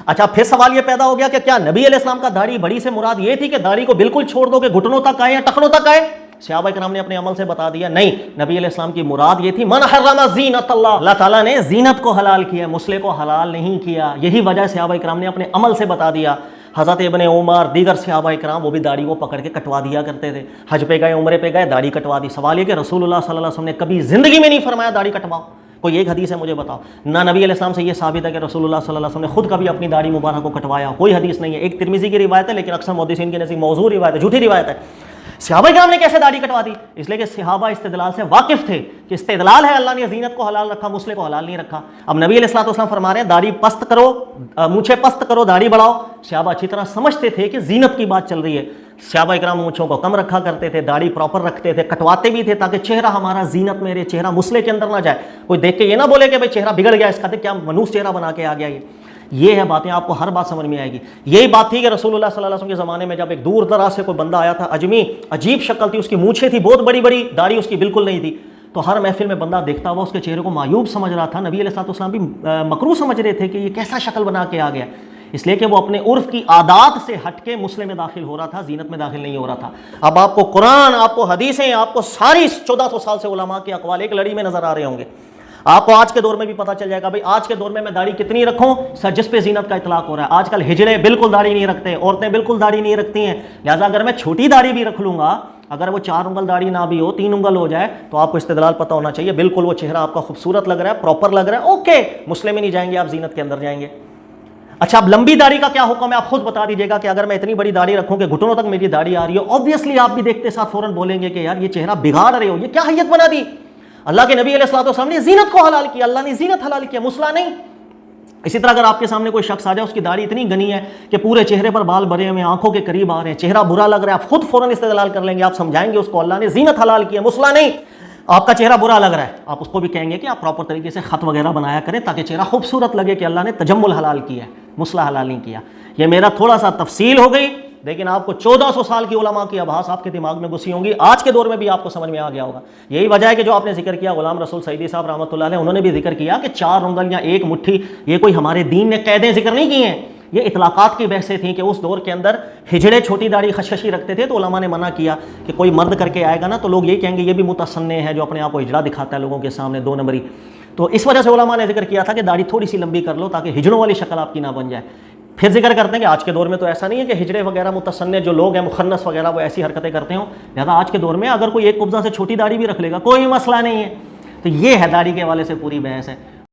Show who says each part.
Speaker 1: اچھا پھر سوال یہ پیدا ہو گیا کہ کیا نبی علیہ السلام کا داڑھی بڑی سے مراد یہ تھی کہ داڑھی کو بالکل چھوڑ دو کہ گھٹنوں تک آئے یا ٹخنوں تک آئے؟ صحابہ کرام نے اپنے عمل سے بتا دیا نہیں، نبی علیہ السلام کی مراد یہ تھی من حرم زینت اللہ، اللہ تعالیٰ نے زینت کو حلال کیا، مسئلے کو حلال نہیں کیا. یہی وجہ صحابہ کرام نے اپنے عمل سے بتا دیا. حضرت ابن عمر دیگر صحابہ کرام وہ بھی داڑھی کو پکڑ کے کٹوا دیا کرتے تھے. حج پہ گئے، عمرے پہ گئے، داڑھی کٹوا دی. سوال یہ کہ رسول اللہ صلی اللہ علیہ وسلم نے کبھی زندگی میں نہیں فرمایا داڑھی کٹواؤ؟ کوئی ایک حدیث ہے مجھے بتاؤ. نہ نبی علیہ السلام سے یہ ثابت ہے کہ رسول اللہ صلی اللہ علیہ وسلم نے خود کبھی اپنی داڑھی مبارک کو کٹوایا، کوئی حدیث نہیں ہے. ایک ترمذی کی روایت ہے لیکن اکثر محدثین کے نزدیک موضوع روایت ہے، جھوٹی روایت ہے. صحابہ کرام نے کیسے داڑھی کٹوا دی؟ اس لیے کہ صحابہ استدلال سے واقف تھے کہ استدلال ہے اللہ نے زینت کو حلال رکھا، مسئلے کو حلال نہیں رکھا. اب نبی علیہ الصلوۃ والسلام فرما رہے ہیں داڑھی پست کرو، مونچھیں پست کرو، داڑھی بڑھاؤ. صحابہ اچھی طرح سمجھتے تھے کہ زینت کی بات چل رہی ہے. صحابہ کرام مونچھوں کو کم رکھا کرتے تھے، داڑھی پراپر رکھتے تھے، کٹواتے بھی تھے تاکہ چہرہ ہمارا زینت میں رہے، چہرہ مسئلے کے اندر نہ جائے. کوئی دیکھ کے یہ نہ بولے کہ بھائی چہرہ بگڑ گیا اس کا، کیا منوس چہرہ بنا کے آ گیا. یہ ہے باتیں، آپ کو ہر بات سمجھ میں آئے گی. یہی بات تھی کہ رسول اللہ صلی اللہ علیہ وسلم کے زمانے میں جب ایک دور دراز سے کوئی بندہ آیا تھا، اجمی، عجیب شکل تھی، اس کی مونچھیں تھی بہت بڑی بڑی، داڑھی اس کی بالکل نہیں تھی. تو ہر محفل میں بندہ دیکھتا ہوا اس کے چہرے کو معیوب سمجھ رہا تھا. نبی علیہ الصلوۃ والسلام بھی مکروہ سمجھ رہے تھے کہ یہ کیسا شکل بنا کے آ گیا، اس لیے کہ وہ اپنے عرف کی عادات سے ہٹ کے مسلم میں داخل ہو رہا تھا، زینت میں داخل نہیں ہو رہا تھا. اب آپ کو قرآن، آپ کو حدیثیں، آپ کو ساری 1400 سال سے علماء کے اقوال ایک لڑی میں نظر آ رہے ہوں گے. آپ کو آج کے دور میں بھی پتہ چل جائے گا بھائی آج کے دور میں داڑھی کتنی رکھوں جس پہ زینت کا اطلاق ہو رہا ہے. آج کل ہجڑے بالکل داڑھی نہیں رکھتے، عورتیں بالکل داڑھی نہیں رکھتی ہیں. لہٰذا اگر میں چھوٹی داڑھی بھی رکھ لوں گا، اگر وہ 4 انگل داڑھی نہ بھی ہو، 3 انگل ہو جائے، تو آپ کو استدلال پتہ ہونا چاہیے بالکل وہ چہرہ آپ کا خوبصورت لگ رہا ہے، پراپر لگ رہا ہے، اوکے، مسئلے میں نہیں جائیں گے، آپ زینت کے اندر جائیں گے. اچھا اب لمبی داڑھی کا کیا حکم ہے؟ آپ خود بتا دیجیے گا کہ اگر میں اتنی بڑی داڑھی رکھوں کہ گھٹنوں تک میری داڑھی آ رہی ہے، اوبویسلی آپ بھی دیکھتے ساتھ فوراً بولیں گے کہ یار یہ چہرہ بگاڑ رہے ہو، یہ کیا حیت بنا دی. اللہ کے نبی علیہ الصلوۃ والسلام نے زینت کو حلال کیا، اللہ نے زینت حلال کیا، مسئلہ نہیں. اسی طرح اگر آپ کے سامنے کوئی شخص آ جائے، اس کی داڑھی اتنی گھنی ہے کہ پورے چہرے پر بال بھرے ہوئے، آنکھوں کے قریب آ رہے ہیں، چہرہ برا لگ رہا ہے، آپ خود فوراً استدلال کر لیں گے، آپ سمجھائیں گے اس کو اللہ نے زینت حلال کیا، مسئلہ نہیں. آپ کا چہرہ برا لگ رہا ہے، آپ اس کو بھی کہیں گے کہ آپ پراپر طریقے سے خط وغیرہ بنایا کریں تاکہ چہرہ خوبصورت لگے کہ اللہ نے تجمل حلال کیا ہے، مسئلہ حلال نہیں کیا. یہ میرا تھوڑا سا تفصیل ہو گئی، لیکن آپ کو 1400 سال کی علماء کی ابحاث آپ کے دماغ میں گھسی ہوں گی، آج کے دور میں بھی آپ کو سمجھ میں آ گیا ہوگا. یہی وجہ ہے کہ جو آپ نے ذکر کیا غلام رسول سعیدی صاحب رحمۃ اللہ علیہ، انہوں نے بھی ذکر کیا کہ 4 انگل یا 1 مٹھی، یہ کوئی ہمارے دین نے قیدیں ذکر نہیں کی ہیں، یہ اطلاقات کی بحثیں تھیں کہ اس دور کے اندر ہجڑے چھوٹی داڑھی خشخشی رکھتے تھے، تو علماء نے منع کیا کہ کوئی مرد کر کے آئے گا نا تو لوگ یہ کہیں گے یہ بھی متصنع ہے جو اپنے آپ کو ہجڑا دکھاتا ہے لوگوں کے سامنے 2 نمبری. تو اس وجہ سے علماء نے ذکر کیا تھا کہ داڑھی تھوڑی سی لمبی کر لو تاکہ ہجڑوں والی شکل آپ کی نہ بن جائے. پھر ذکر کرتے ہیں کہ آج کے دور میں تو ایسا نہیں ہے کہ ہجڑے وغیرہ متصنع جو لوگ ہیں مخنث وغیرہ وہ ایسی حرکتیں کرتے ہوں، لہٰذا آج کے دور میں اگر کوئی ایک قبضہ سے چھوٹی داڑھی بھی رکھ لے گا کوئی مسئلہ نہیں ہے. تو یہ ہے داڑھی کے حوالے سے پوری بحث ہے.